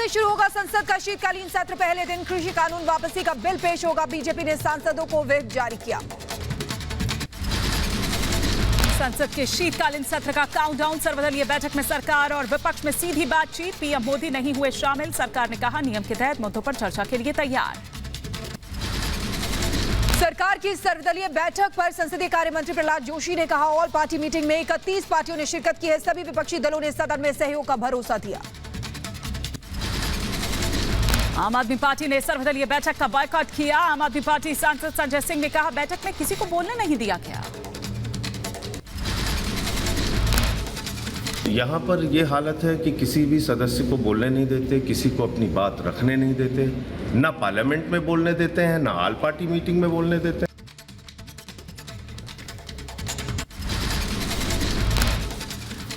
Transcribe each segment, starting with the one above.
से शुरू होगा संसद का शीतकालीन सत्र। पहले दिन कृषि कानून वापसी का बिल पेश होगा। बीजेपी ने सांसदों को व्हिप जारी किया। संसद के शीतकालीन सत्र का काउंटडाउन। सर्वदलीय बैठक में सरकार और विपक्ष में सीधी बातचीत। पीएम मोदी नहीं हुए शामिल। सरकार ने कहा नियम के तहत मुद्दों पर चर्चा के लिए तैयार। सरकार की सर्वदलीय बैठक पर संसदीय कार्य मंत्री प्रहलाद जोशी ने कहा ऑल पार्टी मीटिंग में 31 पार्टियों ने शिरकत की है। सभी विपक्षी दलों ने सदन में सहयोग का भरोसा दिया। आम आदमी पार्टी ने सर्वदलीय बैठक का बॉयकॉट किया। आम आदमी पार्टी सांसद संजय सिंह ने कहा बैठक में किसी को बोलने नहीं दिया गया। यहाँ पर ये हालत है कि किसी भी सदस्य को बोलने नहीं देते, किसी को अपनी बात रखने नहीं देते, ना पार्लियामेंट में बोलने देते हैं, ना ऑल पार्टी मीटिंग में बोलने देते हैं।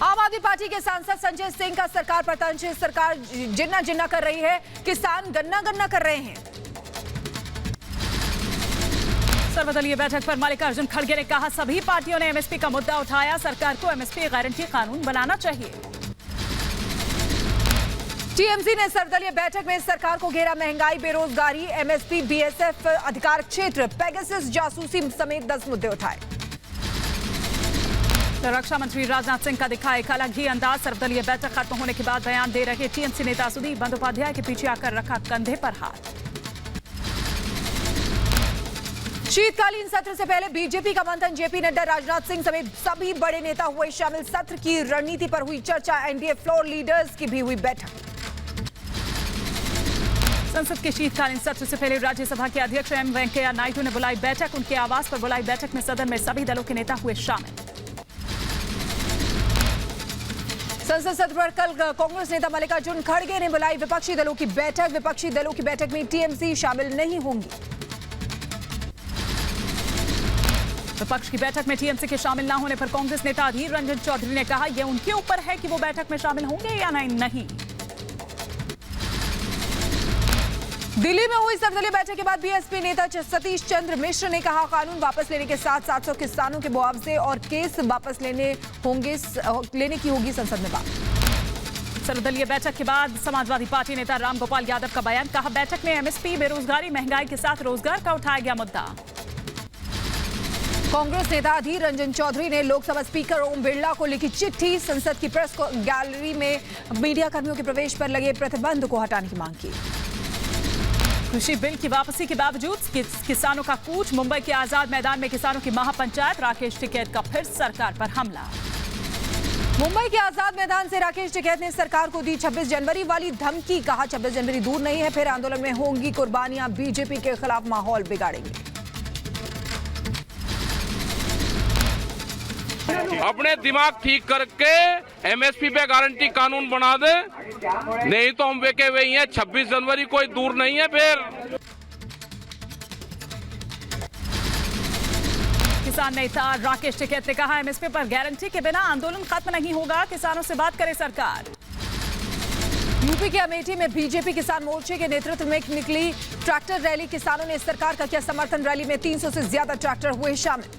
आम आदमी पार्टी के सांसद संजय सिंह का सरकार पर तंज। सरकार जिन्ना जिन्ना कर रही है, किसान गन्ना गन्ना कर रहे हैं। सर्वदलीय बैठक पर मल्लिकार्जुन खड़गे ने कहा सभी पार्टियों ने एमएसपी का मुद्दा उठाया। सरकार को एमएसपी गारंटी कानून बनाना चाहिए। टीएमसी ने सर्वदलीय बैठक में सरकार को घेरा। महंगाई, बेरोजगारी, एमएसपी, बीएसएफ अधिकार क्षेत्र, पेगासस जासूसी समेत 10 मुद्दे उठाए। रक्षा मंत्री राजनाथ सिंह का दिखा एक अलग ही अंदाज। सर्वदलीय बैठक खत्म होने के बाद बयान दे रहे टीएमसी नेता सुदीप बंदोपाध्याय के पीछे आकर रखा कंधे पर हाथ। शीतकालीन सत्र से पहले बीजेपी का मंथन। जेपी नड्डा, राजनाथ सिंह समेत सभी बड़े नेता हुए शामिल। सत्र की रणनीति पर हुई चर्चा। एनडीए फ्लोर लीडर्स की भी हुई बैठक। संसद के शीतकालीन सत्र से पहले राज्यसभा के अध्यक्ष एम वेंकैया नायडू ने बुलाई बैठक। उनके आवास पर बुलाई बैठक में सदन में सभी दलों के नेता हुए शामिल। संसद सत्र पर कल कांग्रेस नेता मल्लिकार्जुन खड़गे ने बुलाई विपक्षी दलों की बैठक। विपक्षी दलों की बैठक में टीएमसी शामिल नहीं होंगी। विपक्ष की बैठक में टीएमसी के शामिल न होने पर कांग्रेस नेता अधीर रंजन चौधरी ने कहा यह उनके ऊपर है कि वो बैठक में शामिल होंगे या नहीं। दिल्ली में हुई सर्वदलीय बैठक के बाद बीएसपी नेता सतीश चंद्र मिश्र ने कहा कानून वापस लेने के साथ 700 किसानों के मुआवजे और केस वापस लेने की होगी संसद में बात। सर्वदलीय बैठक के बाद समाजवादी पार्टी नेता रामगोपाल यादव का बयान। कहा बैठक में एमएसपी, बेरोजगारी, महंगाई के साथ रोजगार का उठाया गया मुद्दा। कांग्रेस नेता अधीर रंजन चौधरी ने लोकसभा स्पीकर ओम बिरला को लिखी चिट्ठी। संसद की प्रेस गैलरी में मीडिया कर्मियों के प्रवेश पर लगे प्रतिबंध को हटाने की मांग की। कृषि बिल की वापसी के बावजूद किसानों का कूच। मुंबई के आजाद मैदान में किसानों की महापंचायत। राकेश टिकैत का फिर सरकार पर हमला। मुंबई के आजाद मैदान से राकेश टिकैत ने सरकार को दी 26 जनवरी वाली धमकी। कहा 26 जनवरी दूर नहीं है, फिर आंदोलन में होंगी कुर्बानियां। बीजेपी के खिलाफ माहौल बिगाड़ेंगे। अपने दिमाग ठीक करके एमएसपी पे गारंटी कानून बना दे, नहीं तो हम बेके हुए ही हैं। 26 जनवरी कोई दूर नहीं है। फिर किसान नेता राकेश टिकैत ने कहा एमएसपी पर गारंटी के बिना आंदोलन खत्म नहीं होगा। किसानों से बात करे सरकार। यूपी के अमेठी में बीजेपी किसान मोर्चे के नेतृत्व में निकली ट्रैक्टर रैली। किसानों ने सरकार का किया समर्थन। रैली में 300 से ज्यादा ट्रैक्टर हुए शामिल।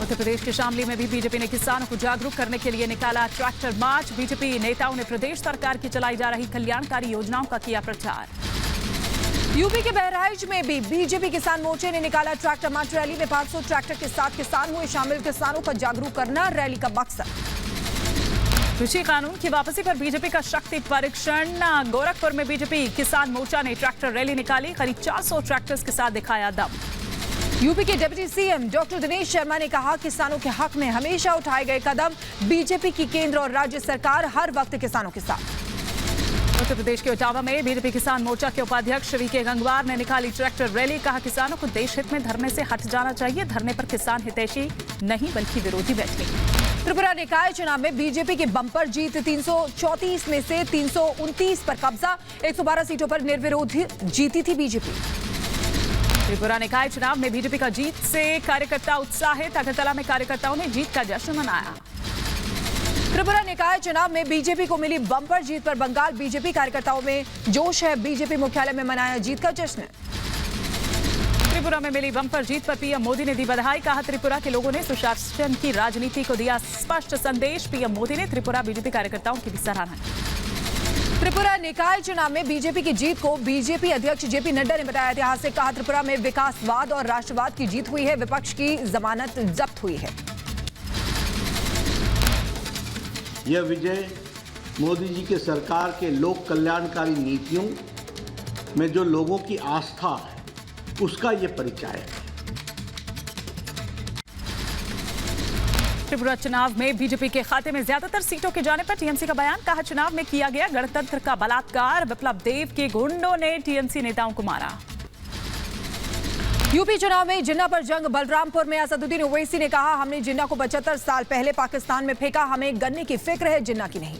उत्तर प्रदेश के शामली में भी बीजेपी ने किसानों को जागरूक करने के लिए निकाला ट्रैक्टर मार्च। बीजेपी नेताओं ने प्रदेश सरकार की चलाई जा रही कल्याणकारी योजनाओं का किया प्रचार। यूपी के बहराइच में भी बीजेपी किसान मोर्चे ने निकाला ट्रैक्टर मार्च। रैली में 500 ट्रैक्टर के साथ किसान हुए शामिल। किसानों को जागरूक करना रैली का मकसद। कृषि कानून की वापसी पर बीजेपी का शक्ति परीक्षण। गोरखपुर में बीजेपी किसान मोर्चा ने ट्रैक्टर रैली निकाली। करीब 400 ट्रैक्टर्स के साथ दिखाया दम। यूपी के deputy CM doctor Dinesh Sharma ने कहा किसानों के हक में हमेशा उठाए गए कदम। बीजेपी की केंद्र और राज्य सरकार हर वक्त किसानों के साथ। उत्तर प्रदेश के इटावा में बीजेपी किसान मोर्चा के उपाध्यक्ष वीके गंगवार ने निकाली ट्रैक्टर रैली। कहा किसानों को देश हित में धरने से हट जाना चाहिए। धरने पर किसान हितैषी नहीं बल्कि विरोधी बैठे। त्रिपुरा निकाय चुनाव में बीजेपी की बंपर जीत। 334 में से 329 पर कब्जा। 112 सीटों पर निर्विरोध जीती थी बीजेपी। त्रिपुरा निकाय चुनाव में बीजेपी का जीत से कार्यकर्ता उत्साहित। अगरतला में कार्यकर्ताओं ने जीत का जश्न मनाया। त्रिपुरा निकाय चुनाव में बीजेपी को मिली बम्पर जीत पर बंगाल बीजेपी कार्यकर्ताओं में जोश है। बीजेपी मुख्यालय में मनाया जीत का जश्न। त्रिपुरा में मिली बम्पर जीत पर पीएम मोदी ने दी बधाई। कहा त्रिपुरा के लोगों ने सुशासन की राजनीति को दिया स्पष्ट संदेश। पीएम मोदी ने त्रिपुरा बीजेपी कार्यकर्ताओं की भी सराहना की। त्रिपुरा निकाय चुनाव में बीजेपी की जीत को बीजेपी अध्यक्ष जेपी नड्डा ने बताया ऐतिहासिक। कहा त्रिपुरा में विकासवाद और राष्ट्रवाद की जीत हुई है, विपक्ष की जमानत जब्त हुई है। यह विजय मोदी जी के सरकार के लोक कल्याणकारी नीतियों में जो लोगों की आस्था है उसका ये परिचय है। त्रिपुरा चुनाव में बीजेपी के खाते में ज्यादातर सीटों के जाने पर टीएमसी का बयान। कहा चुनाव में किया गया गणतंत्र का बलात्कार, विप्लव देव के गुंडों ने टीएमसी नेताओं को मारा। यूपी चुनाव में जिन्ना पर जंग। बलरामपुर में असदुद्दीन ओवैसी ने कहा हमने जिन्ना को 75 साल पहले पाकिस्तान में फेंका, हमें गन्ने की फिक्र है, जिन्ना की नहीं।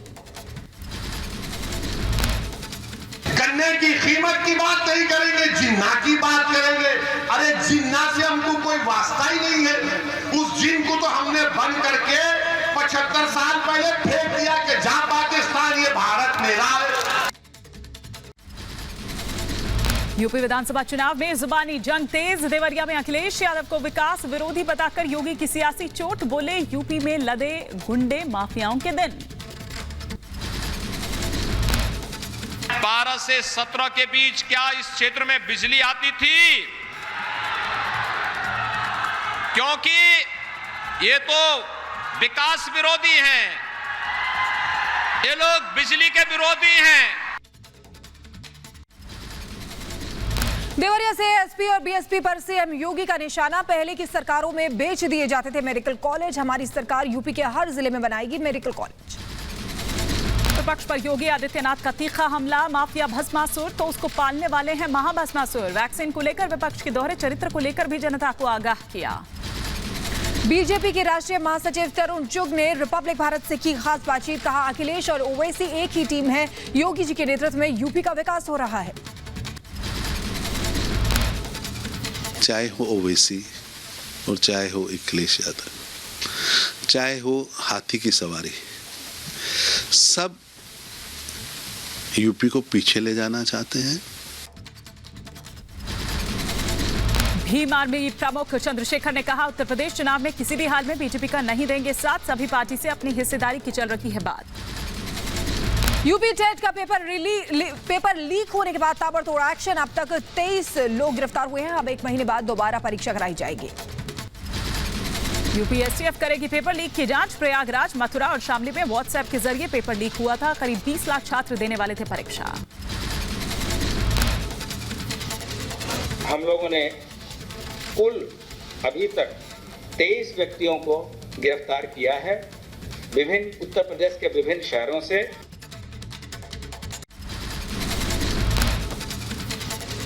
गन्ने की कीमत की बात नहीं करेंगे, जिन्ना की बात करेंगे। अरे जिन्ना से हमको कोई वास्ता ही नहीं है। उस जिन को तो हमने बंद करके 75 साल पहले फेंक दिया कि जा पाकिस्तान, ये भारत मेरा है। यूपी विधानसभा चुनाव में जुबानी जंग तेज। देवरिया में अखिलेश यादव को विकास विरोधी बताकर योगी की सियासी चोट। बोले यूपी में लदे गुंडे माफियाओं के दिन। 12 से 17 के बीच क्या इस क्षेत्र में बिजली आती थी? क्योंकि ये तो विकास विरोधी हैं, ये लोग बिजली के विरोधी हैं। देवरिया से एसपी और बीएसपी पर सीएम योगी का निशाना। पहले की सरकारों में बेच दिए जाते थे मेडिकल कॉलेज, हमारी सरकार यूपी के हर जिले में बनाएगी मेडिकल कॉलेज। विपक्ष पर योगी आदित्यनाथ का तीखा हमला। माफिया भस्मासुर तो उसको पालने वाले हैं महाभस्मासुर। वैक्सीन को लेकर विपक्ष के दोहरे चरित्र को लेकर भी जनता को आगाह किया। बीजेपी के राष्ट्रीय महासचिव तरुण चुग ने रिपब्लिक भारत से की खास बातचीत। कहा अखिलेश और ओवैसी एक ही टीम है, योगी जी के नेतृत्व में यूपी का विकास हो रहा है। चाहे हो ओवैसी और चाहे हो अखिलेश यादव, चाहे हो हाथी की सवारी, सब यूपी को पीछे ले जाना चाहते हैं। भीम आर्मी प्रमुख चंद्रशेखर ने कहा उत्तर प्रदेश चुनाव में किसी भी हाल में बीजेपी का नहीं देंगे साथ, सभी पार्टी से अपनी हिस्सेदारी की चल रही है बात। यूपी टेट का पेपर लीक होने के बाद ताबड़तोड़ एक्शन। अब तक 23 लोग गिरफ्तार हुए हैं। अब 1 महीने बाद दोबारा परीक्षा कराई जाएगी। यूपीएससीएफ करेगी पेपर लीक की जांच। प्रयागराज, मथुरा और शामली में व्हाट्सएप के जरिए पेपर लीक हुआ था। करीब 20 लाख छात्र देने वाले थे परीक्षा। हम लोगों ने कुल अभी तक 23 व्यक्तियों को गिरफ्तार किया है विभिन्न उत्तर प्रदेश के विभिन्न शहरों से।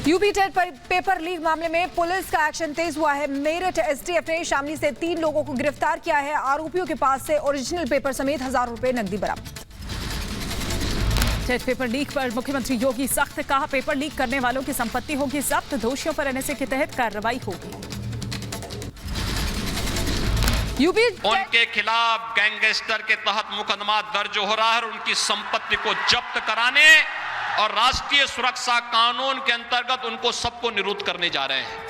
यूपी टेट पेपर लीक मामले में पुलिस का एक्शन तेज हुआ है। मेरठ एसटीएफ ने शामली से 3 लोगों को गिरफ्तार किया है। आरोपियों के पास से ओरिजिनल पेपर समेत 1000 रुपए नकदी बरामद। टेट पेपर लीक पर मुख्यमंत्री योगी सख्त। कहा पेपर लीक करने वालों की संपत्ति होगी जब्त, दोषियों पर एनएसए के तहत कार्रवाई होगी। यूपी उनके खिलाफ गैंगस्टर के तहत मुकदमा दर्ज हो रहा है और उनकी संपत्ति को जब्त कराने और राष्ट्रीय सुरक्षा कानून के अंतर्गत उनको सबको निरुद्ध करने जा रहे हैं।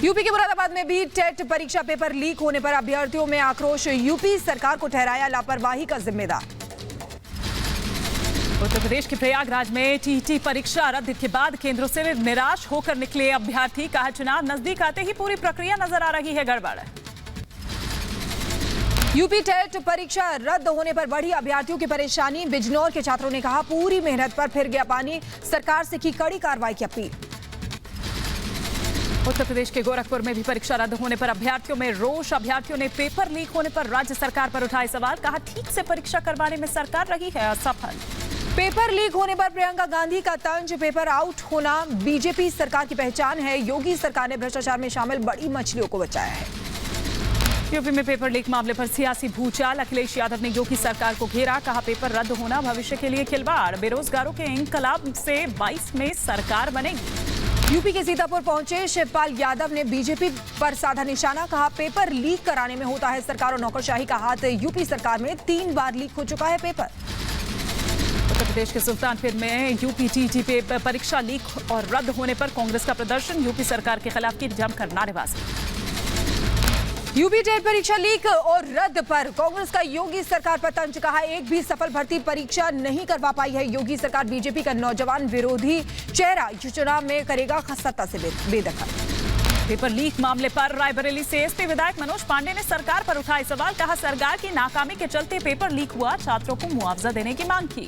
यूपी के मुरादाबाद में भी टेट परीक्षा पेपर लीक होने पर अभ्यर्थियों में आक्रोश। यूपी सरकार को ठहराया लापरवाही का जिम्मेदार। उत्तर प्रदेश के प्रयागराज में टीटी परीक्षा रद्द के बाद केंद्रों से निराश होकर निकले अभ्यर्थी। कहा चुनाव नजदीक आते ही पूरी प्रक्रिया नजर आ रही है गड़बड़। यूपी टेट परीक्षा रद्द होने पर बढ़ी अभ्यर्थियों की परेशानी। बिजनौर के छात्रों ने कहा पूरी मेहनत पर फिर गया पानी, सरकार से की कड़ी कार्रवाई की अपील। उत्तर प्रदेश के गोरखपुर में भी परीक्षा रद्द होने पर अभ्यर्थियों में रोष। अभ्यर्थियों ने पेपर लीक होने पर राज्य सरकार पर उठाए सवाल। कहा ठीक से परीक्षा करवाने में सरकार रही है असफल। पेपर लीक होने पर प्रियंका गांधी का तंज। पेपर आउट होना बीजेपी सरकार की पहचान है। योगी सरकार ने भ्रष्टाचार में शामिल बड़ी मछलियों को बचाया है। यूपी में पेपर लीक मामले पर सियासी भूचाल। अखिलेश यादव ने योगी सरकार को घेरा। कहा पेपर रद्द होना भविष्य के लिए खिलवाड़। बेरोजगारों के इंकलाब से 22 में सरकार बनेगी। यूपी के सीतापुर पहुंचे शिवपाल यादव ने बीजेपी पर साधा निशाना। कहा पेपर लीक कराने में होता है सरकार और नौकरशाही का हाथ। यूपी सरकार में 3 बार लीक हो चुका है पेपर। उत्तर प्रदेश के सुल्तानपुर में यूपी टीटी पेपर परीक्षा लीक और रद्द होने पर कांग्रेस का प्रदर्शन। यूपी सरकार के खिलाफ की जमकर नारेबाजी। यूपी टेट परीक्षा लीक और रद्द पर कांग्रेस का योगी सरकार पर तंज। कहा एक भी सफल भर्ती परीक्षा नहीं करवा पाई है योगी सरकार। बीजेपी का नौजवान विरोधी चेहरा चुनाव में करेगा सत्ता से बेदखल। पेपर लीक मामले पर रायबरेली से एसपी विधायक मनोज पांडे ने सरकार पर उठाए सवाल। कहा सरकार की नाकामी के चलते पेपर लीक हुआ, छात्रों को मुआवजा देने की मांग की।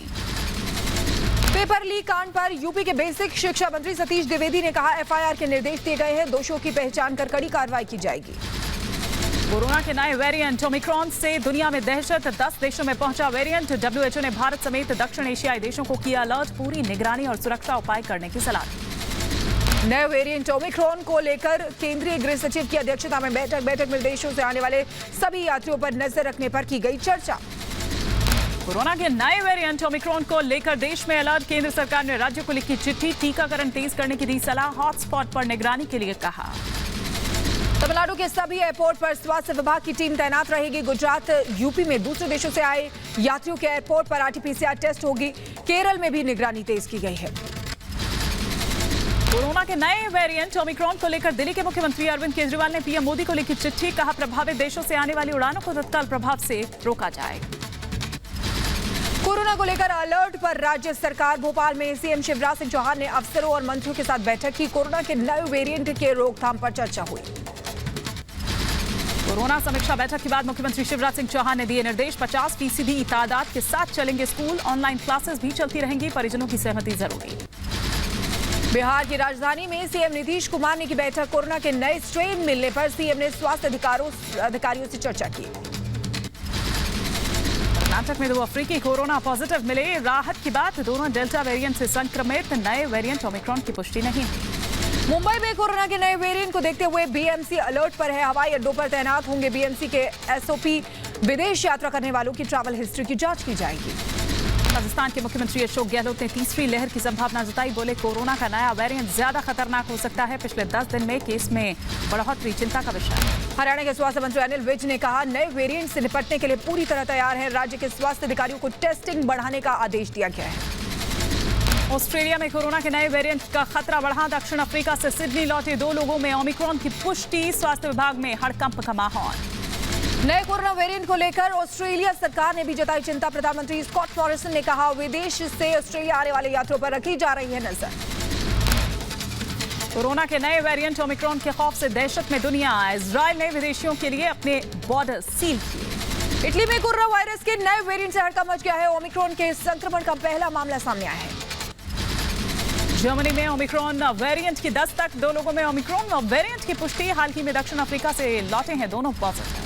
पेपर लीक कांड पर यूपी के बेसिक शिक्षा मंत्री सतीश द्विवेदी ने कहा एफआईआर के निर्देश दिए गए हैं, दोषियों की पहचान कर कड़ी कार्रवाई की जाएगी। कोरोना के नए वेरिएंट ओमिक्रॉन से दुनिया में दहशत। 10 देशों में पहुंचा वेरिएंट। डब्ल्यूएचओ ने भारत समेत दक्षिण एशियाई देशों को किया अलर्ट। पूरी निगरानी और सुरक्षा उपाय करने की सलाह दी। नए वेरिएंट ओमिक्रॉन को लेकर केंद्रीय गृह सचिव की अध्यक्षता में बैठक में विदेशों से आने वाले सभी यात्रियों पर नजर रखने पर की गई चर्चा। कोरोना के नए वेरिएंट ओमिक्रॉन को लेकर देश में अलर्ट। केंद्र सरकार ने राज्यों को लिखी चिट्ठी, टीकाकरण तेज करने की दी सलाह। हॉटस्पॉट पर निगरानी के लिए कहा। तमिलनाडु के सभी एयरपोर्ट पर स्वास्थ्य विभाग की टीम तैनात रहेगी। गुजरात, यूपी में दूसरे देशों से आए यात्रियों के एयरपोर्ट पर आरटी-पीसीआर टेस्ट होगी। केरल में भी निगरानी तेज की गई है। कोरोना के नए वेरिएंट ओमिक्रॉन को लेकर दिल्ली के मुख्यमंत्री अरविंद केजरीवाल ने पीएम मोदी को लिखी चिट्ठी। कहा प्रभावित देशों से आने वाली उड़ानों को तत्काल प्रभाव से रोका जाए। कोरोना को लेकर अलर्ट पर राज्य सरकार। भोपाल में सीएम शिवराज सिंह चौहान ने अफसरों और मंत्रियों के साथ बैठक की। कोरोना के नए वेरिएंट के रोकथाम पर चर्चा हुई। कोरोना समीक्षा बैठक के बाद मुख्यमंत्री शिवराज सिंह चौहान ने दिए निर्देश। 50% तादाद के साथ चलेंगे स्कूल। ऑनलाइन क्लासेस भी चलती रहेंगी। परिजनों की सहमति जरूरी। बिहार की राजधानी में सीएम नीतीश कुमार ने की बैठक। कोरोना के नए स्ट्रेन मिलने पर सीएम ने स्वास्थ्य अधिकारियों से चर्चा की। कर्नाटक में 2 अफ्रीकी कोरोना पॉजिटिव मिले। राहत की बात, दोनों डेल्टा वेरिएंट से संक्रमित। नए वेरिएंट ओमिक्रॉन की पुष्टि नहीं हुई। मुंबई में कोरोना के नए वेरिएंट को देखते हुए बीएमसी अलर्ट पर है। हवाई अड्डों पर तैनात होंगे बीएमसी के एसओपी। विदेश यात्रा करने वालों की ट्रैवल हिस्ट्री की जांच की जाएगी। राजस्थान के मुख्यमंत्री अशोक गहलोत ने तीसरी लहर की संभावना जताई। बोले कोरोना का नया वेरिएंट ज्यादा खतरनाक हो सकता है। पिछले 10 दिन में केस में बढ़ोतरी चिंता का विषय है। हरियाणा के स्वास्थ्य मंत्री अनिल विज ने कहा नए वेरिएंट से निपटने के लिए पूरी तरह तैयार है। राज्य के स्वास्थ्य अधिकारियों को टेस्टिंग बढ़ाने का आदेश दिया गया है। ऑस्ट्रेलिया में कोरोना के नए वेरिएंट का खतरा बढ़ा। दक्षिण अफ्रीका से सिडनी लौटे 2 लोगों में ओमिक्रॉन की पुष्टि। स्वास्थ्य विभाग में हड़कंप का माहौल। नए कोरोना वेरिएंट को लेकर ऑस्ट्रेलिया सरकार ने भी जताई चिंता। प्रधानमंत्री स्कॉट मॉरिसन ने कहा विदेश से ऑस्ट्रेलिया आने वाले यात्रियों पर रखी जा रही है नजर। कोरोना के नए वेरिएंट ओमिक्रॉन के खौफ से दहशत में दुनिया। इजराइल ने विदेशियों के लिए अपने बॉर्डर सील किए। इटली में कोरोना वायरस के नए वेरिएंट से हड़कंप मच गया है। ओमिक्रॉन के संक्रमण का पहला मामला सामने आया है। जर्मनी में ओमिक्रॉन वेरिएंट की दस्तक। 2 लोगों में ओमिक्रॉन वेरिएंट की पुष्टि। हाल ही में दक्षिण अफ्रीका से लौटे हैं दोनों पॉजिटिव।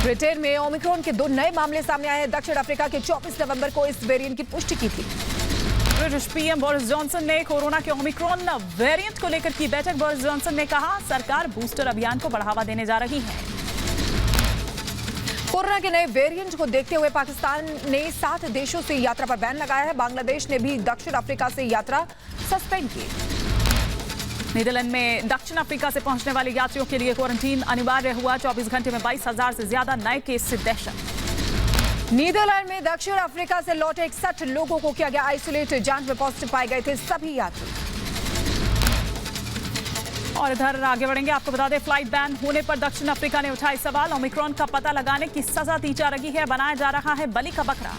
ब्रिटेन में ओमिक्रॉन के 2 नए मामले सामने आए हैं। दक्षिण अफ्रीका के 24 नवंबर को इस वेरिएंट की पुष्टि की थी। ब्रिटिश पीएम बोरिस जॉनसन ने कोरोना के ओमिक्रॉन वेरिएंट को लेकर की बैठक। बोरिस जॉनसन ने कहा सरकार बूस्टर अभियान को बढ़ावा देने जा रही है। कोरोना के नए वेरिएंट को देखते हुए पाकिस्तान ने 7 देशों से यात्रा पर बैन लगाया है। बांग्लादेश ने भी दक्षिण अफ्रीका से यात्रा सस्पेंड की। नीदरलैंड में दक्षिण अफ्रीका से पहुंचने वाले यात्रियों के लिए क्वारंटीन अनिवार्य हुआ। 24 घंटे में 22,000 से ज्यादा नए केस से दहशत। नीदरलैंड में दक्षिण अफ्रीका से लौटे 61 लोगों को किया गया आइसोलेट। जांच में पॉजिटिव पाए गए थे सभी यात्री। और इधर आगे बढ़ेंगे, आपको बता दें फ्लाइट बैन होने पर दक्षिण अफ्रीका ने उठाए सवाल। ओमिक्रॉन का पता लगाने की सजा दी जा रही है। बनाया जा रहा है बलि का बकरा।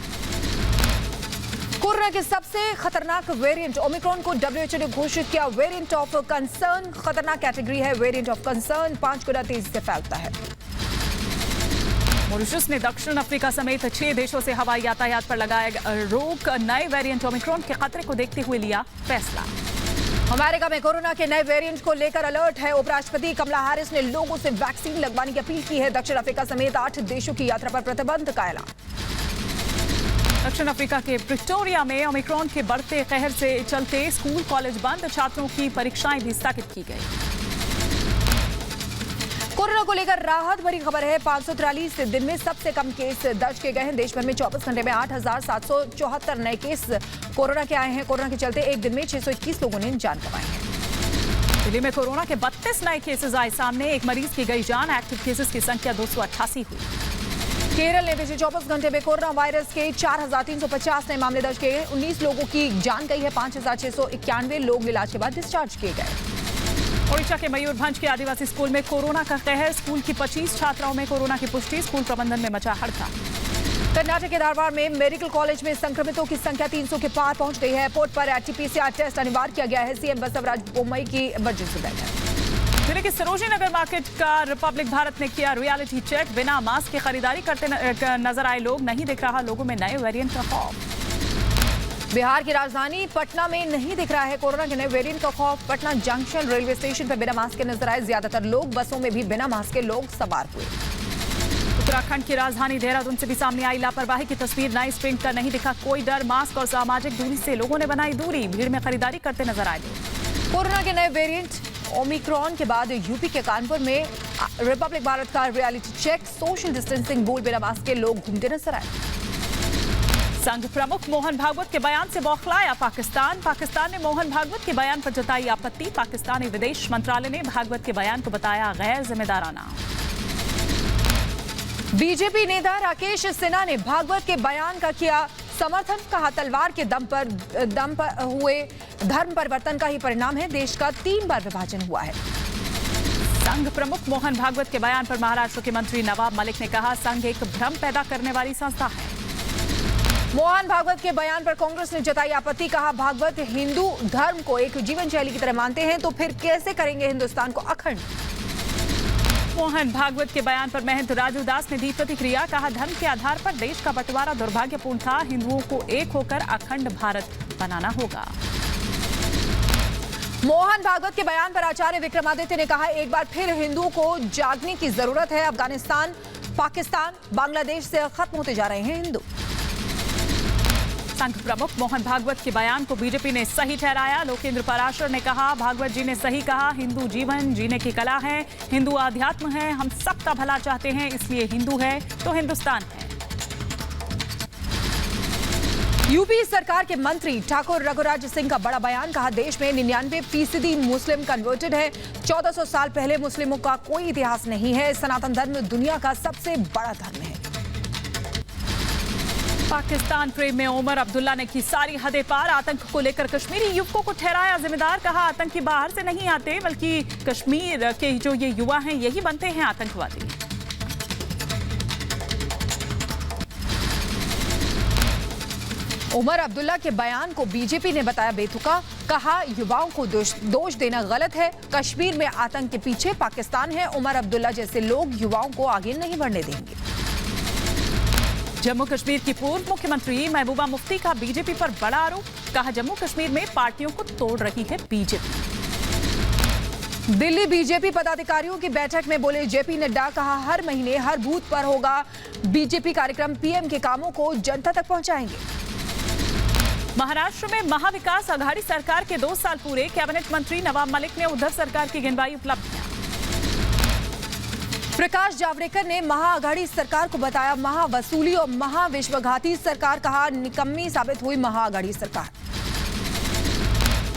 कोरोना के सबसे खतरनाक वेरिएंट ओमिक्रॉन को डब्ल्यूएचओ ने घोषित किया वेरिएंट ऑफ कंसर्न। खतरनाक कैटेगरी है वेरिएंट ऑफ कंसर्न। 5 गुना तेजी से फैलता है। मॉरिशस ने दक्षिण अफ्रीका समेत 6 देशों से हवाई यातायात पर लगाया रोक। नए वेरिएंट ओमिक्रॉन के खतरे को देखते हुए लिया फैसला। अमेरिका में कोरोना के नए वेरिएंट को लेकर अलर्ट है। उपराष्ट्रपति कमला हैरिस ने लोगों से वैक्सीन लगवाने की अपील की है। दक्षिण अफ्रीका समेत 8 देशों की यात्रा पर प्रतिबंध का ऐलान। दक्षिण अफ्रीका के प्रिटोरिया में ओमिक्रॉन के बढ़ते कहर से चलते स्कूल कॉलेज बंद। छात्रों की परीक्षाएं भी स्थगित की गई। कोरोना को लेकर राहत भरी खबर है। 543 दिन में सबसे कम केस दर्ज किए गए हैं। देश भर में 24 घंटे में 8,774 नए केस कोरोना के आए हैं। कोरोना के चलते एक दिन में 621 लोगों ने जान गंवाई है। दिल्ली में कोरोना के 32 नए केसेस आए सामने। एक मरीज की गई जान। एक्टिव केसेस की संख्या 288 हुई। केरल ने पिछले 24 घंटे में कोरोना वायरस के 4,350 नए मामले दर्ज किए। 19 लोगों की जान गई है। 5,691 लोग इलाज के बाद डिस्चार्ज किए गए। ओडिशा के मयूरभंज के आदिवासी स्कूल में कोरोना का कहर। स्कूल की 25 छात्राओं में कोरोना की पुष्टि। स्कूल प्रबंधन में मचा हड़कंप। कर्नाटक के धारवाड़ में मेडिकल कॉलेज में संक्रमितों की संख्या 300 के पार पहुंच गई है। एयरपोर्ट पर RT-PCR टेस्ट अनिवार्य किया गया है। सीएम बसवराज बोम्मई की इमरजेंसी बैठक। जिले के सरोजिनी नगर मार्केट का रिपब्लिक भारत ने किया रियलिटी चेक। बिना मास्क की खरीदारी करते नजर आए लोग। नहीं दिख रहा लोगों में नए वेरिएंट का खौफ। बिहार की राजधानी पटना में नहीं दिख रहा है कोरोना के नए वेरिएंट का खौफ। पटना जंक्शन रेलवे स्टेशन पर बिना मास्क के नजर आए ज्यादातर लोग। बसों में भी बिना मास्क के लोग सवार हुए। उत्तराखंड की राजधानी देहरादून से भी सामने आई लापरवाही की तस्वीर। नाइट स्प्रिंग का नहीं दिखा कोई डर। मास्क और सामाजिक दूरी से लोगों ने बनाई दूरी। भीड़ में खरीदारी करते नजर आए लोग। कोरोना के नए वेरिएंट ओमिक्रॉन के बाद यूपी के कानपुर में रिपब्लिक भारत का रियलिटी चेक। सोशल डिस्टेंसिंग बोल बिना मास्क के लोग घूमते नजर आए। संघ प्रमुख मोहन भागवत के बयान से बौखलाया पाकिस्तान। पाकिस्तान ने मोहन भागवत के बयान पर जताई आपत्ति। पाकिस्तानी विदेश मंत्रालय ने भागवत के बयान को बताया गैर जिम्मेदाराना। बीजेपी नेता राकेश सिन्हा ने भागवत के बयान का किया समर्थन। कहा तलवार के दम पर हुए धर्म परिवर्तन का ही परिणाम है। देश का 3 बार विभाजन हुआ है। संघ प्रमुख मोहन भागवत के बयान पर महाराष्ट्र के मंत्री नवाब मलिक ने कहा संघ एक भ्रम पैदा करने वाली संस्था है। मोहन भागवत के बयान पर कांग्रेस ने जताई आपत्ति। कहा भागवत हिंदू धर्म को एक जीवन शैली की तरह मानते हैं तो फिर कैसे करेंगे हिंदुस्तान को अखंड। मोहन भागवत के बयान पर महंत राजू दास ने दी प्रतिक्रिया। कहा धर्म के आधार पर देश का बंटवारा दुर्भाग्यपूर्ण था। हिंदुओं को एक होकर अखंड भारत बनाना होगा। मोहन भागवत के बयान पर आचार्य विक्रमादित्य ने कहा एक बार फिर हिंदुओं को जागने की जरूरत है। अफगानिस्तान, पाकिस्तान, बांग्लादेश से खत्म होते जा रहे हैं हिंदू। संघ प्रमुख मोहन भागवत के बयान को बीजेपी ने सही ठहराया। लोकेंद्र पाराशर ने कहा भागवत जी ने सही कहा। हिंदू जीवन जीने की कला है। हिंदू आध्यात्म है। हम सबका भला चाहते हैं इसलिए हिंदू है तो हिंदुस्तान है। यूपी सरकार के मंत्री ठाकुर रघुराज सिंह का बड़ा बयान। कहा देश में 99% मुस्लिम कन्वर्टेड है। 1400 साल पहले मुस्लिमों का कोई इतिहास नहीं है। सनातन धर्म दुनिया का सबसे बड़ा धर्म है। पाकिस्तान प्रेम में उमर अब्दुल्ला ने की सारी हदें पार। आतंक को लेकर कश्मीरी युवकों को ठहराया जिम्मेदार। कहा आतंकी बाहर से नहीं आते बल्कि कश्मीर के जो ये युवा हैं यही बनते हैं आतंकवादी। उमर अब्दुल्ला के बयान को बीजेपी ने बताया बेतुका। कहा युवाओं को दोष देना गलत है। कश्मीर में आतंक के पीछे पाकिस्तान है। उमर अब्दुल्ला जैसे लोग युवाओं को आगे नहीं बढ़ने देंगे। जम्मू कश्मीर की पूर्व मुख्यमंत्री महबूबा मुफ्ती का बीजेपी पर बड़ा आरोप। कहा जम्मू कश्मीर में पार्टियों को तोड़ रही है बीजेपी। दिल्ली बीजेपी पदाधिकारियों की बैठक में बोले जेपी नड्डा। कहा हर महीने हर बूथ पर होगा बीजेपी कार्यक्रम। पीएम के कामों को जनता तक पहुंचाएंगे। महाराष्ट्र में महाविकास आघाड़ी सरकार के 2 साल पूरे। कैबिनेट मंत्री नवाब मलिक ने उद्धव सरकार की गिनवाई उपलब्धियां। प्रकाश जावड़ेकर ने महाआघाड़ी सरकार को बताया महावसूली और महाविश्वघाती सरकार। कहा निकम्मी साबित हुई महाआघाड़ी सरकार।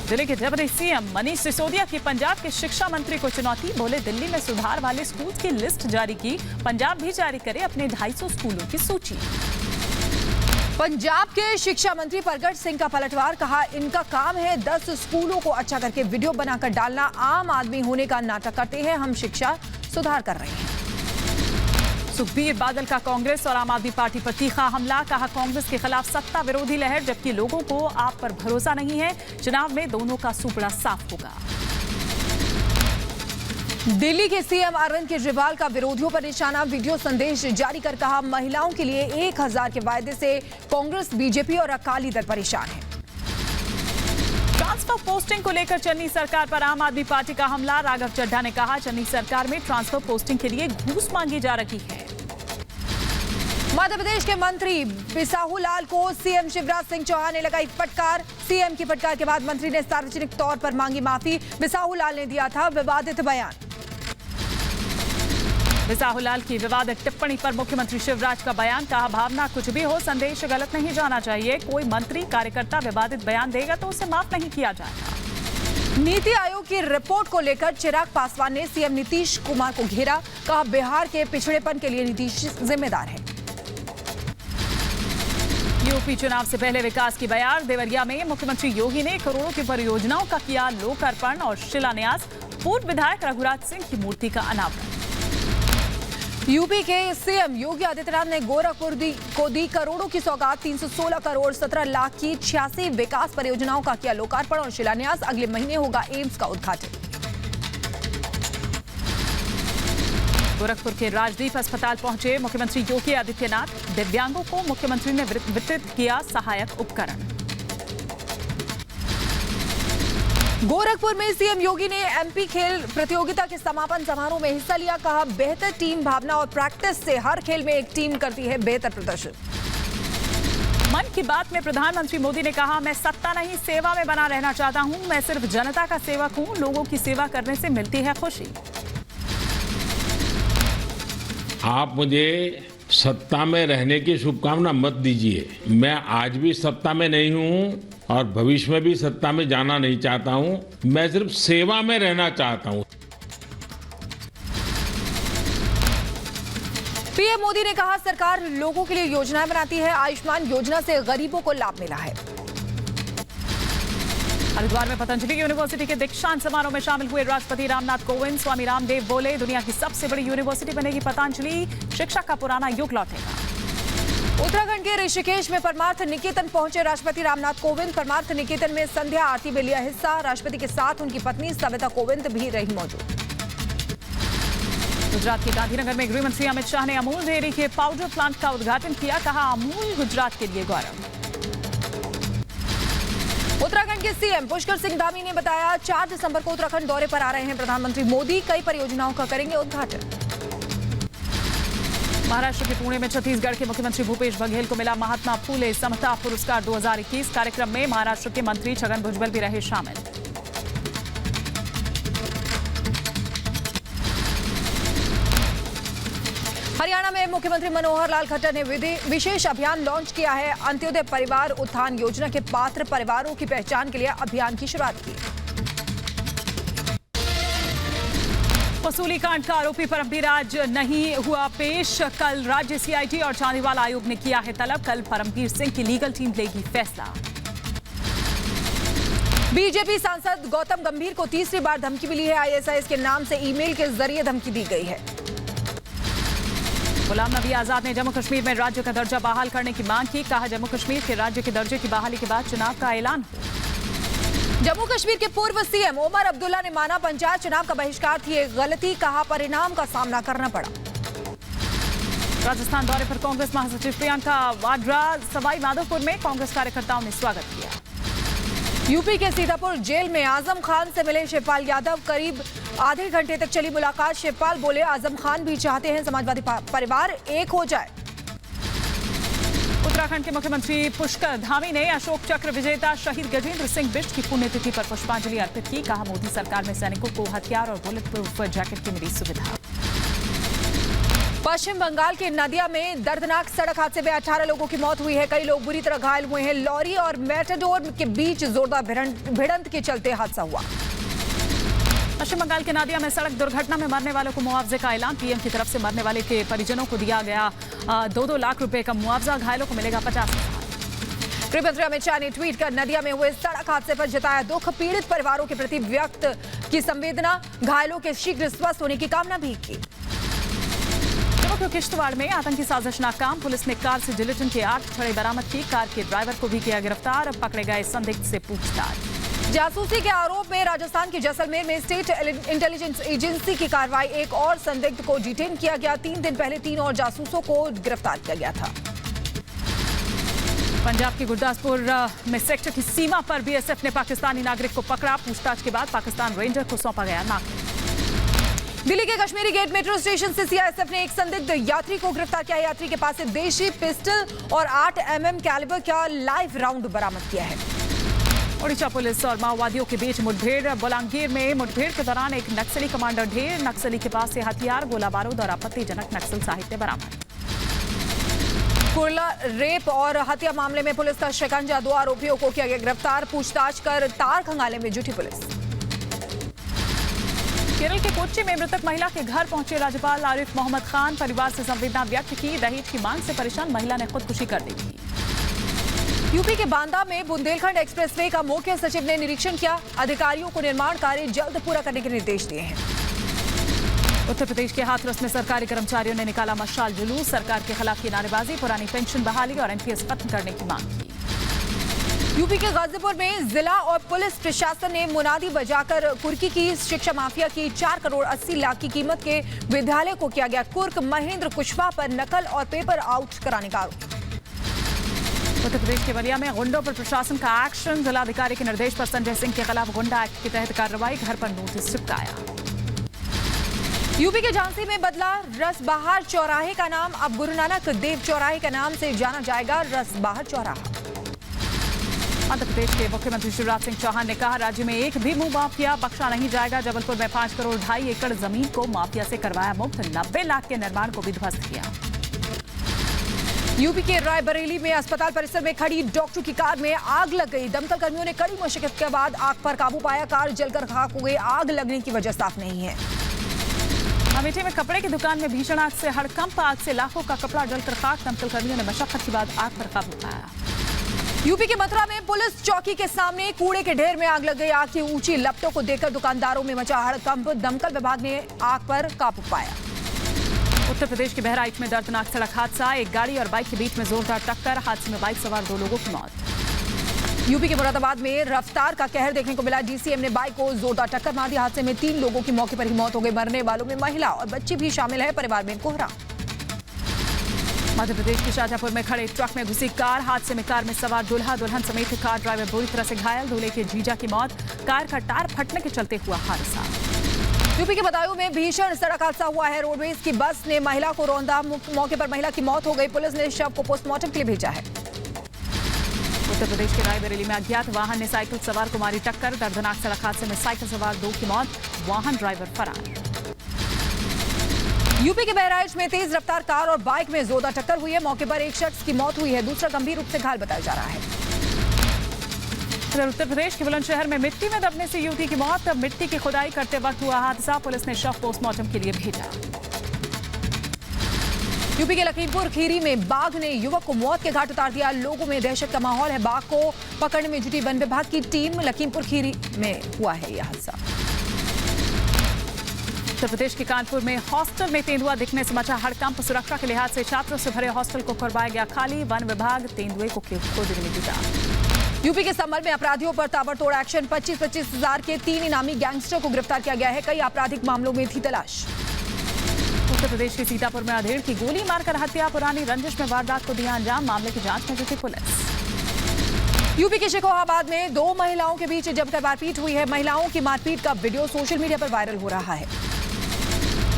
दिल्ली के डिप्टी सीएम मनीष सिसोदिया की पंजाब के शिक्षा मंत्री को चुनौती। बोले दिल्ली में सुधार वाले स्कूल की लिस्ट जारी की। पंजाब भी जारी करे अपने 250 स्कूलों की सूची। पंजाब के शिक्षा मंत्री परगट सिंह का पलटवार। कहा इनका काम है 10 स्कूलों को अच्छा करके वीडियो बनाकर डालना। आम आदमी होने का नाटक करते हैं। हम शिक्षा सुधार कर रहे हैं। सुखबीर बादल का कांग्रेस और आम आदमी पार्टी पर तीखा हमला। कहा कांग्रेस के खिलाफ सत्ता विरोधी लहर जबकि लोगों को आप पर भरोसा नहीं है। चुनाव में दोनों का सुपड़ा साफ होगा। दिल्ली के सीएम अरविंद केजरीवाल का विरोधियों पर निशाना। वीडियो संदेश जारी कर कहा महिलाओं के लिए 1000 के वायदे से कांग्रेस, बीजेपी और अकाली दल परेशान है। ट्रांसफर पोस्टिंग को लेकर चन्नी सरकार पर आम आदमी पार्टी का हमला। राघव चड्ढा ने कहा चन्नी सरकार में ट्रांसफर पोस्टिंग के लिए घूस मांगी जा रही है। मध्य प्रदेश के मंत्री बिसाहू लाल को सीएम शिवराज सिंह चौहान ने लगाई फटकार। सीएम की फटकार के बाद मंत्री ने सार्वजनिक तौर पर मांगी माफी। बिसाहू लाल ने दिया था विवादित बयान। बिसाहू लाल की विवादित टिप्पणी पर मुख्यमंत्री शिवराज का बयान। कहा भावना कुछ भी हो संदेश गलत नहीं जाना चाहिए। कोई मंत्री कार्यकर्ता विवादित बयान देगा तो उसे माफ नहीं किया जाएगा। नीति आयोग की रिपोर्ट को लेकर चिराग पासवान ने सीएम नीतीश कुमार को घेरा। कहा बिहार के पिछड़ेपन के लिए नीतीश जिम्मेदार है। यूपी चुनाव से पहले विकास की बयार। देवरिया में मुख्यमंत्री योगी ने करोड़ों की परियोजनाओं का किया लोकार्पण और शिलान्यास। पूर्व विधायक रघुराज सिंह की मूर्ति का अनावरण। यूपी के सीएम योगी आदित्यनाथ ने गोरखपुर को दी करोड़ों की सौगात। 316 करोड़ 17 लाख की 86 विकास परियोजनाओं का किया लोकार्पण और शिलान्यास। अगले महीने होगा एम्स का उद्घाटन। गोरखपुर के राजदीप अस्पताल पहुंचे मुख्यमंत्री योगी आदित्यनाथ। दिव्यांगों को मुख्यमंत्री ने वितरित किया सहायक उपकरण। गोरखपुर में सीएम योगी ने एमपी खेल प्रतियोगिता के समापन समारोह में हिस्सा लिया। कहा, बेहतर टीम भावना और प्रैक्टिस से हर खेल में एक टीम करती है बेहतर प्रदर्शन। मन की बात में प्रधानमंत्री मोदी ने कहा, मैं सत्ता नहीं सेवा में बना रहना चाहता हूं। मैं सिर्फ जनता का सेवक हूं। लोगों की सेवा करने से मिलती है खुशी। आप मुझे सत्ता में रहने की शुभकामना मत दीजिए। मैं आज भी सत्ता में नहीं हूं और भविष्य में भी सत्ता में जाना नहीं चाहता हूं। मैं सिर्फ सेवा में रहना चाहता हूं। पीएम मोदी ने कहा, सरकार लोगों के लिए योजनाएं बनाती है। आयुष्मान योजना से गरीबों को लाभ मिला है। हरिद्वार में पतंजलि यूनिवर्सिटी के दीक्षांत समारोह में शामिल हुए राष्ट्रपति रामनाथ कोविंद। स्वामी रामदेव बोले, दुनिया की सबसे बड़ी यूनिवर्सिटी बनेगी पतंजलि। शिक्षा का पुराना युग लौटेगा। उत्तराखंड के ऋषिकेश में परमार्थ निकेतन पहुंचे राष्ट्रपति रामनाथ कोविंद। परमार्थ निकेतन में संध्या आरती में लिया हिस्सा। राष्ट्रपति के साथ उनकी पत्नी सविता कोविंद भी रही मौजूद। गुजरात के गांधीनगर में गृह मंत्री अमित शाह ने अमूल डेयरी के पाउडर प्लांट का उद्घाटन किया। कहा, अमूल गुजरात के लिए गौरव। उत्तराखंड के सीएम पुष्कर सिंह धामी ने बताया, 4 दिसंबर को उत्तराखंड दौरे पर आ रहे हैं प्रधानमंत्री मोदी। कई परियोजनाओं का करेंगे उद्घाटन। महाराष्ट्र के पुणे में छत्तीसगढ़ के मुख्यमंत्री भूपेश बघेल को मिला महात्मा फूले समता पुरस्कार 2021। कार्यक्रम में महाराष्ट्र के मंत्री छगन भुजबल भी रहे शामिल। हरियाणा में मुख्यमंत्री मनोहर लाल खट्टर ने विशेष अभियान लॉन्च किया है। अंत्योदय परिवार उत्थान योजना के पात्र परिवारों की पहचान के लिए अभियान की शुरुआत की। वसूली कांड का आरोपी परमबीर आज नहीं हुआ पेश। कल राज्य सीआईडी और चांदीवाल आयोग ने किया है तलब। कल परमबीर सिंह की लीगल टीम लेगी फैसला। बीजेपी सांसद गौतम गंभीर को तीसरी बार धमकी मिली है। आईएसआईएस के नाम से ईमेल के जरिए धमकी दी गई है। गुलाम नबी आजाद ने जम्मू कश्मीर में राज्य का दर्जा बहाल करने की मांग की। कहा, जम्मू कश्मीर के राज्य के दर्जे की बहाली के बाद चुनाव का ऐलान हो। जम्मू कश्मीर के पूर्व सीएम ओमर अब्दुल्ला ने माना, पंचायत चुनाव का बहिष्कार थी एक गलती। कहा, परिणाम का सामना करना पड़ा। राजस्थान दौरे पर कांग्रेस महासचिव प्रियंका वाड्रा। सवाई माधोपुर में कांग्रेस कार्यकर्ताओं ने स्वागत किया। यूपी के सीतापुर जेल में आजम खान से मिले शिवपाल यादव। करीब आधे घंटे तक चली मुलाकात। शिवपाल बोले, आजम खान भी चाहते हैं समाजवादी परिवार एक हो जाए। उत्तराखंड के मुख्यमंत्री पुष्कर धामी ने अशोक चक्र विजेता शहीद गजेंद्र सिंह बिष्ट की पुण्यतिथि पर पुष्पांजलि अर्पित की। कहा, मोदी सरकार में सैनिकों को हथियार और बुलेट प्रूफ जैकेट की मिली सुविधा। पश्चिम बंगाल के नदिया में दर्दनाक सड़क हादसे में 18 लोगों की मौत हुई है। कई लोग बुरी तरह घायल हुए हैं। लॉरी और मैटाडोर के बीच जोरदार भिड़ंत के चलते हादसा हुआ। पश्चिम बंगाल के नादिया में सड़क दुर्घटना में मरने वालों को मुआवजे का ऐलान। पीएम की तरफ से मरने वाले के परिजनों को दिया गया 2-2 लाख रुपए का मुआवजा। घायलों को मिलेगा 50,000। गृहमंत्री अमित शाह ने ट्वीट कर नदिया में हुए सड़क हादसे पर जताया दुख। पीड़ित परिवारों के प्रति व्यक्त की संवेदना। घायलों के शीघ्र स्वस्थ होने की कामना भी की। जम्मू के किश्तवाड़ में आतंकी साजिश नाकाम। पुलिस ने कार से जिलेटिन के 8 छड़े बरामद की। कार के ड्राइवर को भी किया गिरफ्तार। पकड़े गए संदिग्ध से पूछताछ। जासूसी के आरोप में राजस्थान के जैसलमेर में स्टेट इंटेलिजेंस एजेंसी की कार्रवाई। एक और संदिग्ध को डिटेन किया गया। 3 दिन पहले 3 और जासूसों को गिरफ्तार किया गया था। पंजाब के गुरदासपुर में सेक्टर की सीमा पर बीएसएफ ने पाकिस्तानी नागरिक को पकड़ा। पूछताछ के बाद पाकिस्तान रेंजर को सौंपा गया नाका। दिल्ली के कश्मीरी गेट मेट्रो स्टेशन से सीआईएसएफ ने एक संदिग्ध यात्री को गिरफ्तार किया। यात्री के पास से देशी पिस्टल और 8 mm कैलिबर का लाइव राउंड बरामद किया है। ओडिशा पुलिस और माओवादियों के बीच मुठभेड़। बलांगीर में मुठभेड़ के दौरान एक नक्सली कमांडर ढेर। नक्सली के पास से हथियार, गोला बारूद और आपत्तिजनक नक्सल साहित्य बरामद। कुर्ला रेप और हत्या मामले में पुलिस का शिकंजा। 2 आरोपियों को किया गया गिरफ्तार। पूछताछ कर तार खंगालने में जुटी पुलिस। केरल के कोच्चि में मृतक महिला के घर पहुंचे राज्यपाल आरिफ मोहम्मद खान। परिवार से संवेदना व्यक्त की। दहेज की मांग से परेशान महिला ने खुदकुशी कर ली थी। यूपी के बांदा में बुंदेलखंड एक्सप्रेसवे का मुख्य सचिव ने निरीक्षण किया। अधिकारियों को निर्माण कार्य जल्द पूरा करने के निर्देश दिए हैं। उत्तर प्रदेश के हाथरस में सरकारी कर्मचारियों ने निकाला मशाल जुलूस। सरकार के खिलाफ की नारेबाजी, पुरानी पेंशन बहाली और एनपीएस खत्म करने की मांग की। यूपी के गाजीपुर में जिला और पुलिस प्रशासन ने मुनादी बजाकर कुर्की की शिक्षा माफिया की 4 करोड़ 80 लाख की कीमत के विद्यालय को किया गया कुर्क। महेंद्र कुशवाहा पर नकल और पेपर आउट कराने का आरोप। उत्तर प्रदेश के बलिया में गुंडों पर प्रशासन का एक्शन। जिलाधिकारी के निर्देश पर संजय सिंह के खिलाफ गुंडा एक्ट के तहत कार्रवाई। घर पर नोटिस चिपकाया। यूपी के झांसी में बदला रसबहार चौराहे का नाम। अब गुरु नानक देव चौराहे के नाम से जाना जाएगा रसबहार चौराहा। मध्य प्रदेश के मुख्यमंत्री शिवराज सिंह चौहान ने कहा, राज्य में एक भी भू माफिया बख्शा नहीं जाएगा। जबलपुर में 5 करोड़ 2.5 एकड़ जमीन को माफिया से करवाया मुक्त। 90 लाख के निर्माण को भी ध्वस्त किया। यूपी के रायबरेली में अस्पताल परिसर में खड़ी डॉक्टर की कार में आग लग गई। दमकल कर्मियों ने कड़ी मशक्कत के बाद आग पर काबू पाया। कार जलकर खाक हो गई। आग लगने की वजह साफ नहीं है। अमेठी में कपड़े की दुकान में भीषण आग से हड़कंप। आग से लाखों का कपड़ा जलकर खाक। दमकल कर्मियों ने मशक्कत के बाद आग पर काबू पाया। यूपी के मथुरा में पुलिस चौकी के सामने कूड़े के ढेर में आग लग गई। आग की ऊंची लपटों को देखकर दुकानदारों में मचा हड़कंप। दमकल विभाग ने आग पर काबू पाया। उत्तर प्रदेश के बहराइच में दर्दनाक सड़क हादसा। एक गाड़ी और बाइक के बीच में जोरदार टक्कर। हादसे में बाइक सवार 2 लोगों की मौत। यूपी के मुरादाबाद में रफ्तार का कहर देखने को मिला। डीसीएम ने बाइक को जोरदार टक्कर मार दी। हादसे में 3 लोगों की मौके पर ही मौत हो गई। मरने वालों में महिला और बच्ची भी शामिल है। परिवार में कोहरा। मध्य प्रदेश के शाजापुर में खड़े ट्रक में घुसी कार। हादसे में कार में सवार दूल्हा दुल्हन समेत कार ड्राइवर बुरी तरह से घायल। दूल्हे के जीजा की मौत। कार का टायर फटने के चलते हुआ हादसा। यूपी के बदायूं में भीषण सड़क हादसा हुआ है। रोडवेज की बस ने महिला को रौंदा। मौके पर महिला की मौत हो गई। पुलिस ने शव को पोस्टमार्टम के लिए भेजा है। उत्तर प्रदेश के रायबरेली में अज्ञात वाहन ने साइकिल सवार को मारी टक्कर। दर्दनाक सड़क हादसे में साइकिल सवार 2 की मौत। वाहन ड्राइवर फरार। यूपी के बहराइच में तेज रफ्तार कार और बाइक में जोरदार टक्कर हुई है। मौके पर एक शख्स की मौत हुई है। दूसरा गंभीर रूप से घायल बताया जा रहा है। उत्तर प्रदेश के बुलंदशहर में मिट्टी में दबने से युवती की मौत। मिट्टी की खुदाई करते वक्त हुआ हादसा। पुलिस ने शव पोस्टमार्टम के लिए भेजा। यूपी के लखीमपुर खीरी में बाघ ने युवक को मौत के घाट उतार दिया। लोगों में दहशत का माहौल है। बाघ को पकड़ने में जुटी वन विभाग की टीम। लखीमपुर खीरी में हुआ है यह हादसा। उत्तर प्रदेश के कानपुर में हॉस्टल में तेंदुआ दिखने से मचा हड़कंप। सुरक्षा के लिहाज से छात्रों से भरे हॉस्टल को करवाया गया खाली। वन विभाग तेंदुए को खोजने में जुटा। यूपी के संभल में अपराधियों पर ताबड़तोड़ एक्शन। 25-25 हजार के 3 इनामी गैंगस्टर को गिरफ्तार किया गया है। कई आपराधिक मामलों में थी तलाश। उत्तर प्रदेश के सीतापुर में अधेड़ की गोली मारकर हत्या। पुरानी रंजिश में वारदात को दिया अंजाम। मामले की जांच में जुटी पुलिस। यूपी के शिकोहाबाद में 2 महिलाओं के बीच जमकर मारपीट हुई है। महिलाओं की मारपीट का वीडियो सोशल मीडिया पर वायरल हो रहा है।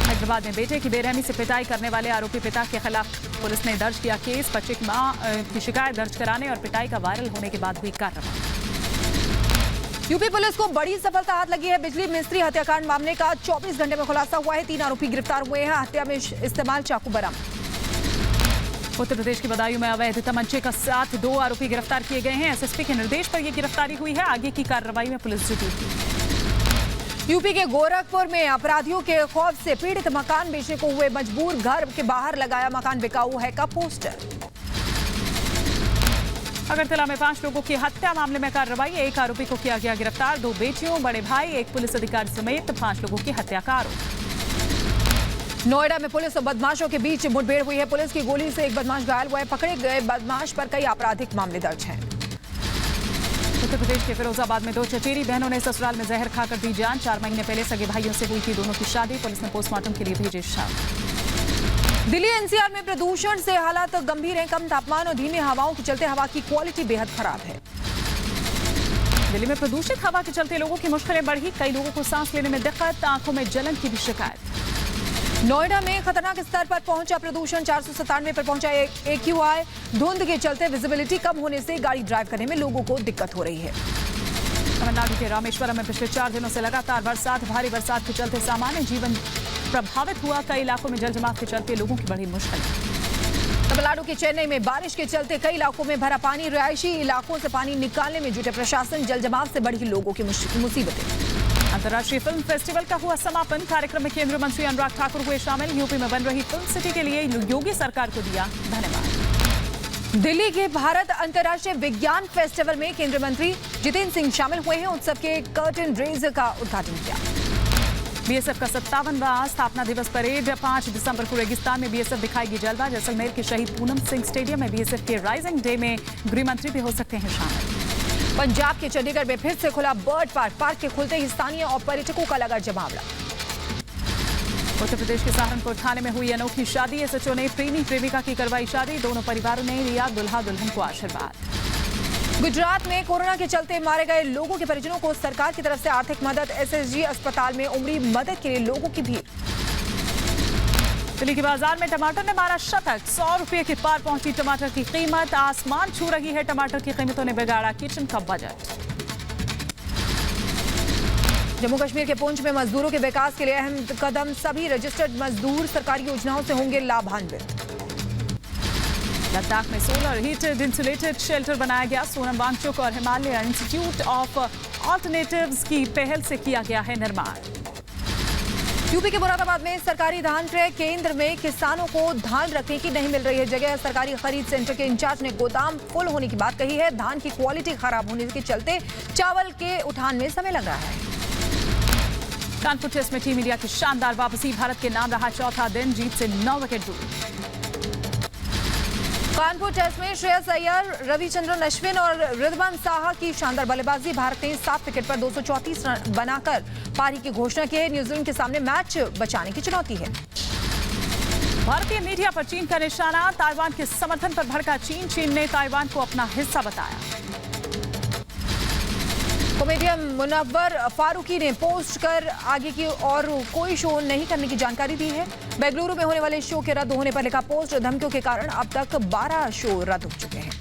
हैदराबाद में बेटे की बेरहमी से पिटाई करने वाले आरोपी पिता के खिलाफ पुलिस ने दर्ज किया केस। बच्चे की मां की शिकायत दर्ज कराने और पिटाई का वायरल होने के बाद हुई कार्रवाई। यूपी पुलिस को बड़ी सफलता हाथ लगी है। बिजली मिस्त्री हत्याकांड मामले का 24 घंटे में खुलासा हुआ है। 3 आरोपी गिरफ्तार हुए हैं। हत्या में इस्तेमाल चाकू बरामद। उत्तर प्रदेश के बदायूं में अवैध तमंचे का साथ 2 आरोपी गिरफ्तार किए गए हैं। एसएसपी के निर्देश पर यह गिरफ्तारी हुई है। आगे की कार्रवाई में पुलिस जुटी है। यूपी के गोरखपुर में अपराधियों के खौफ से पीड़ित मकान बेचने को हुए मजबूर। घर के बाहर लगाया मकान बिकाऊ है का पोस्टर। अगरतला में 5 लोगों की हत्या मामले में कार्रवाई। 1 आरोपी को किया गया गिरफ्तार। 2 बेटियों, बड़े भाई, 1 पुलिस अधिकारी समेत 5 लोगों की हत्या का आरोप। नोएडा में पुलिस और बदमाशों के बीच मुठभेड़ हुई है। पुलिस की गोली से एक बदमाश घायल हुआ है। पकड़े गए बदमाश पर कई आपराधिक मामले दर्ज हैं। उत्तर प्रदेश के फिरोजाबाद में 2 चचेरी बहनों ने ससुराल में जहर खाकर दी जान। 4 महीने पहले सगे भाइयों से हुई थी दोनों की शादी। पुलिस ने पोस्टमार्टम के लिए भेजे शव। दिल्ली एनसीआर में प्रदूषण से हालात गंभीर हैं। कम तापमान और धीमी हवाओं के चलते हवा की क्वालिटी बेहद खराब है। दिल्ली में प्रदूषित हवा के चलते लोगों की मुश्किलें बढ़ी। कई लोगों को सांस लेने में दिक्कत, आंखों में जलन की भी शिकायत। नोएडा में खतरनाक स्तर पर पहुंचा प्रदूषण। 497 पर पहुंचा AQI। धुंध के चलते विजिबिलिटी कम होने से गाड़ी ड्राइव करने में लोगों को दिक्कत हो रही है। तमिलनाडु के रामेश्वरम में पिछले 4 दिनों से लगातार बरसात। भारी बरसात के चलते सामान्य जीवन प्रभावित हुआ। कई इलाकों में जल जमाव के चलते लोगों की बड़ी मुश्किल। तमिलनाडु के चेन्नई में बारिश के चलते कई इलाकों में भरा पानी। रिहायशी इलाकों से पानी निकालने में जुटे प्रशासन। जल जमाव से बढ़ी लोगों की मुसीबतें। अंतर्राष्ट्रीय फिल्म फेस्टिवल का हुआ समापन। कार्यक्रम में केंद्रीय मंत्री अनुराग ठाकुर हुए शामिल। यूपी में बन रही फिल्म सिटी के लिए योगी सरकार को दिया धन्यवाद। दिल्ली के भारत अंतर्राष्ट्रीय विज्ञान फेस्टिवल में केंद्रीय मंत्री जितेंद्र सिंह शामिल हुए हैं। उत्सव के कर्टन रेज का उद्घाटन किया। बीएसएफ का 57वां स्थापना दिवस परेड 5 दिसंबर को रेगिस्तान में बीएसएफ दिखाएगी जलवा। जैसलमेर के शहीद पूनम सिंह स्टेडियम में बीएसएफ के राइजिंग डे में गृह मंत्री भी हो सकते हैं शामिल। पंजाब के चंडीगढ़ में फिर से खुला बर्ड पार्क। पार्क के खुलते ही स्थानीय और पर्यटकों का लगा जमावड़ा। उत्तर प्रदेश के सहारनपुर थाने में हुई अनोखी शादी। एसएचओ ने प्रेमी प्रेमिका की करवाई शादी। दोनों परिवारों ने दिया दुल्हा दुल्हन को आशीर्वाद। गुजरात में कोरोना के चलते मारे गए लोगों के परिजनों को सरकार की तरफ से आर्थिक मदद। एसएसजी अस्पताल में उमड़ी मदद के लिए लोगों की भीड़। दिल्ली के बाजार में टमाटर ने मारा शतक। 100 रुपये के पार पहुंची टमाटर की कीमत। आसमान छू रही है टमाटर की कीमतों ने बिगाड़ा किचन का बजट। जम्मू कश्मीर के पुंछ में मजदूरों के विकास के लिए अहम कदम। सभी रजिस्टर्ड मजदूर सरकारी योजनाओं से होंगे लाभान्वित। लद्दाख में सोलर हीटेड इंसुलेटेड शेल्टर बनाया गया। सोनम वांगचुक और हिमालय इंस्टीट्यूट ऑफ ऑल्टरनेटिव्स की पहल से किया गया है निर्माण। यूपी के मुरादाबाद में सरकारी धान क्रय केंद्र में किसानों को धान रखने की नहीं मिल रही है जगह। सरकारी खरीद सेंटर के इंचार्ज ने गोदाम फुल होने की बात कही है। धान की क्वालिटी खराब होने के चलते चावल के उठान में समय लग रहा है। कानपुर टेस्ट में टीम इंडिया की शानदार वापसी। भारत के नाम रहा चौथा दिन। जीत से 9 विकेट दूर। कानपुर टेस्ट में श्रेयस अय्यर, रविचंद्रन अश्विन और रिद्वान साहा की शानदार बल्लेबाजी। भारत ने 7 विकेट पर 234 रन बनाकर पारी की घोषणा की है। न्यूजीलैंड के सामने मैच बचाने की चुनौती है। भारतीय मीडिया पर चीन का निशाना। ताइवान के समर्थन पर भड़का चीन। चीन ने ताइवान को अपना हिस्सा बताया। कॉमेडियन मुनव्वर फारूकी ने पोस्ट कर आगे की और कोई शो नहीं करने की जानकारी दी है। बेंगलुरु में होने वाले शो के रद्द होने पर लिखा पोस्ट। धमकियों के कारण अब तक 12 शो रद्द हो चुके हैं।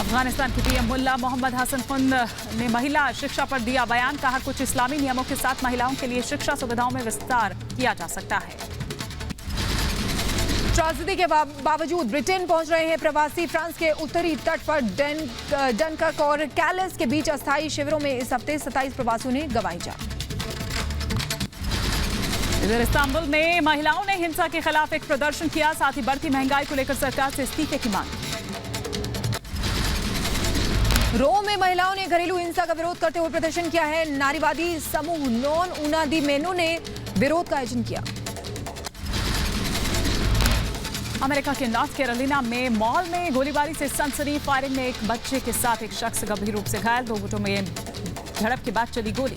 अफगानिस्तान के पीएम मुल्ला मोहम्मद हसन खुंद ने महिला शिक्षा पर दिया बयान। कहा कुछ इस्लामी नियमों के साथ महिलाओं के लिए शिक्षा सुविधाओं में विस्तार किया जा सकता है। त्रासदी के बावजूद ब्रिटेन पहुंच रहे हैं प्रवासी। फ्रांस के उत्तरी तट पर डनकर्क और कैलस के बीच अस्थायी शिविरों में इस हफ्ते 27 प्रवासियों ने गंवाई जान। इधर इस्तांबुल में महिलाओं ने हिंसा के खिलाफ एक प्रदर्शन किया। साथ ही बढ़ती महंगाई को लेकर सरकार से इस्तीफे की मांग। रोम में महिलाओं ने घरेलू हिंसा का विरोध करते हुए प्रदर्शन किया है। नारीवादी समूह नॉन उना दी मेनो ने विरोध का आयोजन किया। अमेरिका के नॉर्थ कैरोलिना में मॉल में गोलीबारी से सनसनी। फायरिंग में एक बच्चे के साथ एक शख्स गंभीर रूप से घायल। 2 गुटों में झड़प के बाद चली गोली।